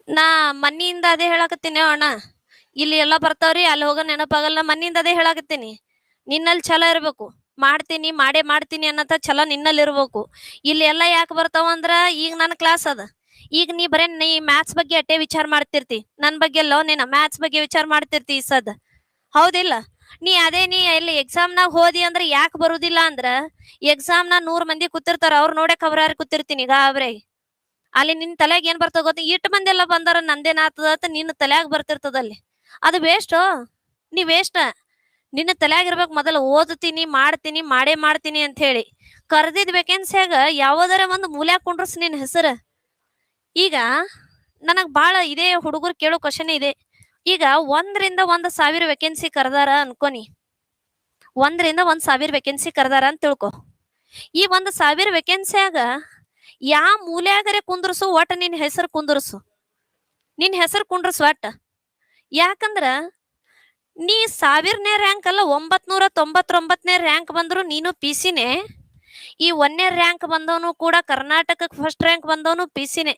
ನಾ ಮನ್ನಿಯಿಂದ ಅದೇ ಹೇಳಾಕತ್ತೀನಿ ಅಣ್ಣ. ಇಲ್ಲಿ ಎಲ್ಲಾ ಬರ್ತಾವ್ರಿ, ಅಲ್ಲಿ ಹೋಗೋ ನೆನಪಾಗಲ್ಲ. ಮನ್ನಿಂದ ಅದೇ ಹೇಳಾಕತ್ತೀನಿ. ನಿನ್ನಲ್ಲಿ ಛಲ ಇರ್ಬೇಕು. ಮಾಡ್ತೀನಿ, ಮಾಡೇ ಮಾಡ್ತೀನಿ ಅನ್ನತ ಛಲ ನಿನ್ನಲ್ಲಿ ಇರ್ಬೇಕು. ಇಲ್ಲಿ ಎಲ್ಲಾ ಯಾಕೆ ಬರ್ತಾವ ಅಂದ್ರ, ಈಗ ನನ್ನ ಕ್ಲಾಸ್ ಅದ. ಈಗ ನೀ ಮ್ಯಾಥ್ಸ್ ಬಗ್ಗೆ ಅಟ್ಟೆ ವಿಚಾರ ಮಾಡ್ತಿರ್ತಿ, ನನ್ ಬಗ್ಗೆ ಅಲ್ಲೋ ನೀನ ಮ್ಯಾಥ್ಸ್ ಬಗ್ಗೆ ವಿಚಾರ ಮಾಡ್ತಿರ್ತಿ ಈ ಸದ್. ಹೌದಿಲ್ಲ? ನೀ ಎಲ್ಲಿ ಎಕ್ಸಾಮ್ನಾಗ ಹೋದಿ ಅಂದ್ರೆ ಯಾಕೆ ಬರುದಿಲ್ಲ ಅಂದ್ರ, ಎಕ್ಸಾಮ್ನ 100 ಮಂದಿ ಕೂತಿರ್ತಾರ, ಅವ್ರು ನೋಡೇ ಖಬರಾರಿ ಕೂತಿರ್ತೀನಿ ಈಗ ಅವ್ರೆ. ಅಲ್ಲಿ ನಿನ್ ತಲೆಯಾಗ ಏನ್ ಬರ್ತದ ಗೊತ್ತ, ಇಟ್ಟು ಮಂದಿ ಎಲ್ಲ ಬಂದಾರ ನಂದೇನ್ ಆತದ ಅಂತ ನಿನ್ನ ತಲೆಯಾಗ ಬರ್ತಿರ್ತದ ಅಲ್ಲಿ. ಅದು ವೇಸ್ಟ್. ನೀ ವೇಸ್ಟ್. ನಿನ್ನ ತಲೆಯಾಗ ಇರ್ಬೇಕು ಮೊದಲು ಓದ್ತೀನಿ, ಮಾಡ್ತೀನಿ, ಮಾಡೇ ಮಾಡ್ತೀನಿ ಅಂತ ಹೇಳಿ. ಕರ್ದಿದ್ ವೇಕೆನ್ಸಿಯಾಗ ಯಾವ್ದಾರ ಒಂದು ಮೂಲ್ಯಾಗ ಕುಂಡ್ರಸ್ ನಿನ್ ಹೆಸರು. ಈಗ ನನಗ್ ಬಾಳ ಇದೇ ಹುಡುಗರು ಕೇಳೋ ಕ್ವಶನ್ ಇದೆ. ಈಗ 1,000 ವೇಕೆನ್ಸಿ ಕರ್ದಾರ ಅನ್ಕೋನಿ. 1,000 ವೇಕೆನ್ಸಿ ಕರ್ದಾರ ಅಂತ ತಿಳ್ಕೊ. ಈ 1,000 ವೇಕೆನ್ಸಿಯಾಗ ಯಾವ ಮೂಲ್ಯಾಗರೆ ಕುಂದ್ರಸು, ಒಟ್ಟ ನಿನ್ ಹೆಸರು ಕುಂದ್ರಸು. ನಿನ್ ಹೆಸರು ಕುಂಡ್ರಸು ಒಟ್ಟ. ಯಾಕಂದ್ರ ನೀ 1000ನೇ ರ್ಯಾಂಕ್ ಅಲ್ಲ, 999ನೇ ರ್ಯಾಂಕ್ ಬಂದ್ರು ನೀನು ಪಿಸಿನೇ. ಈ 1ನೇ ರ್ಯಾಂಕ್ ಬಂದವನು ಕೂಡ ಕರ್ನಾಟಕಕ್ಕೆ ಫಸ್ಟ್ ರ್ಯಾಂಕ್ ಬಂದವನು ಪಿಸಿನೇ.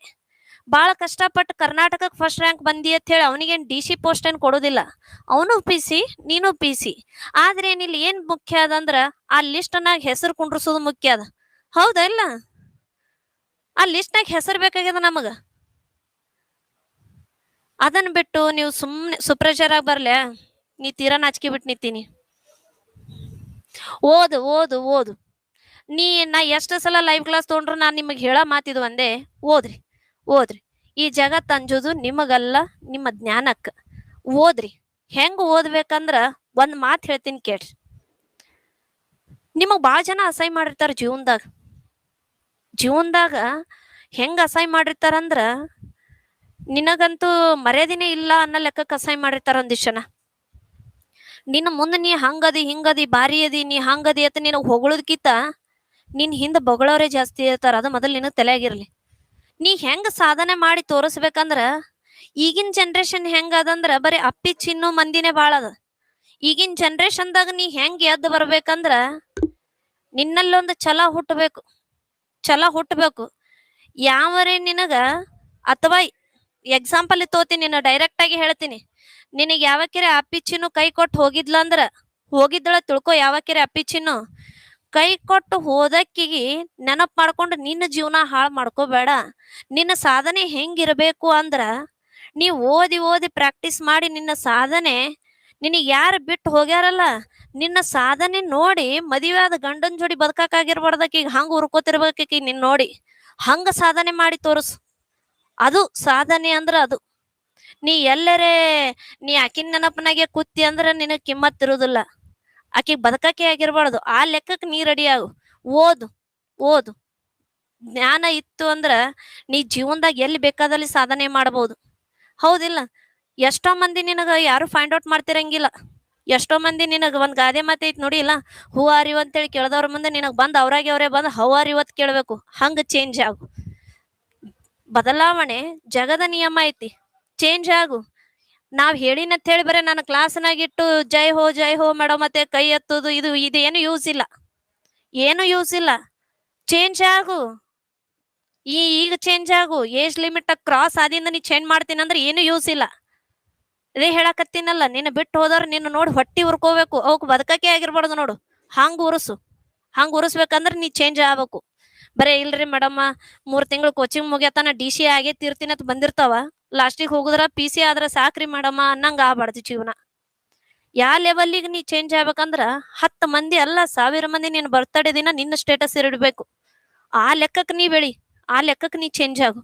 ಬಾಳ ಕಷ್ಟಪಟ್ಟು ಕರ್ನಾಟಕಕ್ಕೆ ಫಸ್ಟ್ ರ್ಯಾಂಕ್ ಬಂದಿ ಅಂತ ಹೇಳಿ ಅವನಿಗೇನು DC ಪೋಸ್ಟ್ ಏನ್ ಕೊಡೋದಿಲ್ಲ. ಅವನು ಪಿಸಿ, ನೀನು ಪಿಸಿ. ಆದ್ರೆ ಏನಿಲ್ಲ, ಏನ್ ಮುಖ್ಯ ಅದಂದ್ರ ಆ ಲಿಸ್ಟ್ನಾಗ ಹೆಸರು ಕುಂಡ್ರಸೋದು ಮುಖ್ಯ ಅದ. ಹೌದಾ ಇಲ್ಲ? ಆ ಲಿಸ್ಟ್ನಾಗ ಹೆಸರು ಬೇಕಾಗ್ಯದ ನಮಗ. ಅದನ್ನ ಬಿಟ್ಟು ನೀವು ಸುಮ್ನೆ ಸುಪ್ರಚಾರ ಬರ್ಲೆ, ನೀ ತೀರಾ ನಾಚಿಕೆ ಬಿಟ್ಟು ನಿಂತೀನಿ. ಓದು ಓದು ಓದು. ನಾ ಎಷ್ಟು ಸಲ ಲೈವ್ ಕ್ಲಾಸ್ ತೊಗೊಂಡ್ರು ನಾನು ನಿಮಗೆ ಹೇಳ ಮಾತಿದ್ ಒಂದೇ, ಓದ್ರಿ ಓದ್ರಿ. ಈ ಜಗತ್ ಅಂಜೋದು ನಿಮಗಲ್ಲ, ನಿಮ್ಮ ಜ್ಞಾನಕ್ಕ. ಓದ್ರಿ. ಹೆಂಗ್ ಓದ್ಬೇಕಂದ್ರ ಒಂದ್ ಮಾತು ಹೇಳ್ತೀನಿ ಕೇಳ್ರಿ. ನಿಮಗ್ ಬಾಳ ಜನ ಅಸಹ್ಯ ಮಾಡಿರ್ತಾರ ಜೀವನದಾಗ ಹೆಂಗ್ ಅಸಹ್ಯ ಮಾಡಿರ್ತಾರಂದ್ರ, ನಿನಗಂತೂ ಮರ್ಯಾದಿನೇ ಇಲ್ಲ ಅನ್ನೋ ಲೆಕ್ಕಕ್ಕೆ ಅಸಹ್ಯ ಮಾಡಿರ್ತಾರ ಒಂದಿಷ್ಟು ಜನ. ನಿನ್ನ ಮುಂದೆ ನೀ ಹಂಗದಿ ಹಿಂಗದಿ ಬಾರಿ ಅದಿ, ನೀ ಹಂಗದಿ ಅಂತ ನಿನಗ್ ಹೊಗಳೋದ್ಕಿಂತ ನಿನ್ ಹಿಂದ ಬೊಗಳೋರೇ ಜಾಸ್ತಿ ಇರ್ತಾರ. ಅದು ಮೊದಲು ನಿನಗ್ ತಲೆಯಾಗಿರ್ಲಿ. ನೀ ಹೆಂಗ್ ಸಾಧನೆ ಮಾಡಿ ತೋರಿಸ್ಬೇಕಂದ್ರ, ಈಗಿನ ಜನರೇಷನ್ ಹೆಂಗ ಅದಂದ್ರ ಬರೀ ಅಪ್ಪಿ ಚಿನ್ನು ಮಂದಿನೇ ಬಾಳ ಅದ. ಈಗಿನ ಜನರೇಷನ್ದಾಗ ನೀ ಹೆಂಗ್ ಎದ್ದು ಬರ್ಬೇಕಂದ್ರ, ನಿನ್ನಲ್ಲೊಂದು ಛಲ ಹುಟ್ಟಬೇಕು. ಯಾವರೇ ನಿನಗ, ಅಥವಾ ಎಕ್ಸಾಂಪಲ್ ತೋತೀನಿ, ನಿನ್ನ ಡೈರೆಕ್ಟ್ ಆಗಿ ಹೇಳ್ತೀನಿ. ನಿನಗೆ ಯಾವಕ್ಕಿರ ಅಪ್ಪಿಚ್ಚಿನು ಕೈ ಕೊಟ್ಟು ಹೋಗಿದ್ದಳ ತಿಳ್ಕೊ. ಯಾವಕ್ಕಿರ ಅಪ್ಪಿಚ್ಚಿನು ಕೈ ಕೊಟ್ಟು ಹೋದಕ್ಕಿಗೆ ನೆನಪು ಮಾಡ್ಕೊಂಡು ನಿನ್ನ ಜೀವನ ಹಾಳು ಮಾಡ್ಕೋಬೇಡ. ನಿನ್ನ ಸಾಧನೆ ಹೆಂಗಿರಬೇಕು ಅಂದ್ರ, ನೀ ಓದಿ ಪ್ರಾಕ್ಟೀಸ್ ಮಾಡಿ ನಿನ್ನ ಸಾಧನೆ, ನಿನಗೆ ಯಾರು ಬಿಟ್ಟು ಹೋಗ್ಯಾರಲ್ಲ, ನಿನ್ನ ಸಾಧನೆ ನೋಡಿ ಮದುವೆ ಆದ ಗಂಡನ ಜೋಡಿ ಬದುಕಾಗಿರ್ಬಾರ್ದಕ್ಕೀಗ, ಹಂಗ ಉರ್ಕೋತಿರ್ಬೇಕೀಗ ನಿನ್ ನೋಡಿ. ಹಂಗ ಸಾಧನೆ ಮಾಡಿ ತೋರಿಸು. ಅದು ಸಾಧನೆ ಅಂದ್ರ ಅದು. ನೀ ಎಲ್ಲರೇ ನೀ ಆಕಿನ ನೆನಪನಾಗೆ ಕೂತಿ ಅಂದ್ರ ನಿನಗ್ ಕಿಮ್ಮತ್ ಇರುದಿಲ್ಲ. ಆಕಿಗ್ ಬದುಕಕ್ಕೆ ಆಗಿರ್ಬಾರ್ದು. ಆ ಲೆಕ್ಕಕ್ಕೆ ನೀ ರೆಡಿ ಆಗು. ಓದು. ಜ್ಞಾನ ಇತ್ತು ಅಂದ್ರ ನೀ ಜೀವನದಾಗ ಎಲ್ಲಿ ಬೇಕಾದಲ್ಲಿ ಸಾಧನೆ ಮಾಡಬಹುದು. ಹೌದಿಲ್ಲ? ಎಷ್ಟೋ ಮಂದಿ ನಿನಗ ಯಾರು ಫೈಂಡ್ ಔಟ್ ಮಾಡ್ತಿರಂಗಿಲ್ಲ. ಎಷ್ಟೋ ಮಂದಿ ನಿನಗ ಒಂದ್ ಗಾದೆ ಮಾತೆ ಐತಿ ನೋಡಿ, ಇಲ್ಲ, ಹೂ ಆರ್ ಯು ಅಂತೇಳಿ ಕೇಳ್ದವ್ರ ಮುಂದೆ ನಿನಗ್ ಬಂದ್ ಅವರೇ ಬಂದ್ ಹೌ ಆರ್ ಯು ಅಂತ ಕೇಳ್ಬೇಕು. ಹಂಗ ಚೇಂಜ್ ಆಗು. ಬದಲಾವಣೆ ಜಗದ ನಿಯಮ ಐತಿ. ಚೇಂಜ್ ಆಗು. ನಾವ್ ಹೇಳಿನಂತ ಹೇಳಿ ಬರೇ ನನ್ನ ಕ್ಲಾಸ್ನಾಗಿಟ್ಟು ಜೈ ಹೋ ಮೇಡಮ್ ಮತ್ತೆ ಕೈ ಎತ್ತುದು ಇದೇನು ಯೂಸ್ ಇಲ್ಲ. ಚೇಂಜ್ ಆಗು. ಈಗ ಚೇಂಜ್ ಆಗು. ಏಜ್ ಲಿಮಿಟ್ ಕ್ರಾಸ್ ಆದಿಂದ ನೀ ಚೇಂಜ್ ಮಾಡ್ತೀನಿ ಅಂದ್ರೆ ಏನು ಯೂಸ್ ಇಲ್ಲ. ಇದೇ ಹೇಳಕತ್ತೀನಲ್ಲ, ನಿನ್ನ ಬಿಟ್ಟು ಹೋದವ್ರು ನಿನ್ನ ನೋಡಿ ಹೊಟ್ಟಿ ಉರ್ಕೋಬೇಕು. ಅವಕ್ ಬದುಕಕ್ಕೆ ಆಗಿರ್ಬಾರ್ದು ನೋಡು. ಹಂಗ ಉರ್ಸ್ಬೇಕಂದ್ರೆ ನೀ ಚೇಂಜ್ ಆಗ್ಬೇಕು. ಬರೇ ಇಲ್ರಿ ಮೇಡಮ್ 3 ತಿಂಗಳು ಕೋಚಿಂಗ್ ಮುಗಿಯತಾನ DC ಆಗೇ ತೀರ್ತೀನಿ ಅಂತ ಬಂದಿರ್ತಾವ. ಲಾಸ್ಟಿಗೆ ಹೋಗುದ್ರ PC ಆದ್ರ ಸಾಕ್ರಿ ಮೇಡಮ್ ಅನ್ನಂಗ ಆಗ್ಬಾರ್ದು ಜೀವನ. ಯಾವ ಲೆವೆಲ್ಗೆ ನೀ ಚೇಂಜ್ ಆಗ್ಬೇಕಂದ್ರ 10 ಮಂದಿ ಅಲ್ಲ 1000 ಮಂದಿ ನಿನ್ನ ಬರ್ತ್ಡೇ ದಿನ ನಿನ್ನ ಸ್ಟೇಟಸ್ ಇಡಬೇಕು. ಆ ಲೆಕ್ಕಕ್ಕೆ ನೀ ಬೆಳಿ. ಆ ಲೆಕ್ಕಕ್ಕೆ ನೀ ಚೇಂಜ್ ಆಗು.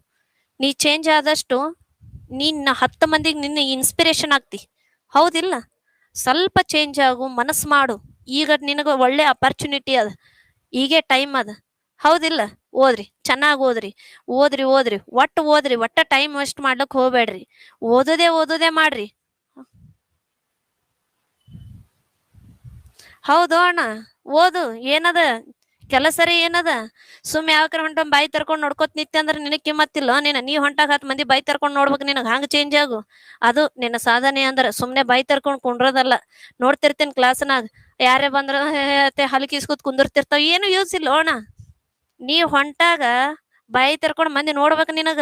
ನೀ ಚೇಂಜ್ ಆದಷ್ಟು ನಿನ್ನ 10 ಮಂದಿಗೆ ನಿನ್ನ ಇನ್ಸ್ಪಿರೇಷನ್ ಆಗ್ತಿ. ಹೌದಿಲ್ಲ? ಸ್ವಲ್ಪ ಚೇಂಜ್ ಆಗು, ಮನಸ್ಸು ಮಾಡು. ಈಗ ನಿನಗ ಒಳ್ಳೆ ಅಪರ್ಚುನಿಟಿ ಅದ. ಈಗೇ ಟೈಮ್ ಅದ. ಹೌದಿಲ್ಲ? ಓದ್ರಿ, ಚೆನ್ನಾಗಿ ಓದ್ರಿ. ಒಟ್ಟ ಟೈಮ್ ವೇಸ್ಟ್ ಮಾಡ್ಲಕ್ ಹೋಗ್ಬೇಡ್ರಿ. ಓದೋದೇ ಮಾಡ್ರಿ. ಹೌದು ಅಣ್ಣ, ಓದು. ಏನದ ಕೆಲಸರಿ ಏನದ? ಸುಮ್ ಯಾವಕ್ರ ಹೊಂಟ ಬಾಯಿ ತರ್ಕೊಂಡ್ ನೋಡ್ಕೊತ್ ನಿತ್ಯ ಅಂದ್ರೆ ನಿನಗ್ ಕಿಮ್ಮತ್ತಿಲ್ಲ. ನೀ ಹೊಂಟಾಗ 10 ಮಂದಿ ಬಾಯಿ ತರ್ಕೊಂಡ್ ನೋಡ್ಬೇಕು. ನಿನಗ್ ಹಂಗ ಚೇಂಜ್ ಆಗು. ಅದು ನಿನ್ನ ಸಾಧನೆ ಅಂದ್ರ ಸುಮ್ನೆ ಬಾಯಿ ತರ್ಕೊಂಡ್ ಕುಂಡ್ರದಲ್ಲ. ನೋಡ್ತಿರ್ತೇನೆ ಕ್ಲಾಸ್ನಾಗ ಯಾರೇ ಬಂದ್ರ ಹಲಕಿಸ್ಕೂತ್ ಕುಂದಿರ್ತಿರ್ತಾವ. ಏನು ಯೂಸ್ ಇಲ್ಲ ಅಣ್ಣ. ನೀ ಹೊಂಟಾಗ ಬಾಯಿ ತರ್ಕೊಂಡ್ ಮಂದಿ ನೋಡ್ಬೇಕು ನಿನಗ.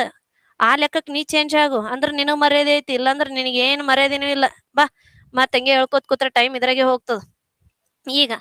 ಆ ಲೆಕ್ಕಕ್ ನೀ ಚೇಂಜ್ ಆಗು ಅಂದ್ರ ನಿನಗ್ ಮರ್ಯಾದೆ ಐತಿ, ಇಲ್ಲಾಂದ್ರ ನಿನಗೆ ಏನ್ ಮರ್ಯಾದೆನೂ ಇಲ್ಲ. ಬಾ ಮತ್ ಹಂಗೆ ಹೇಳ್ಕೊತ್ ಕೂತ್ರ ಟೈಮ್ ಇದ್ರಾಗೆ ಹೋಗ್ತದ. ಈಗ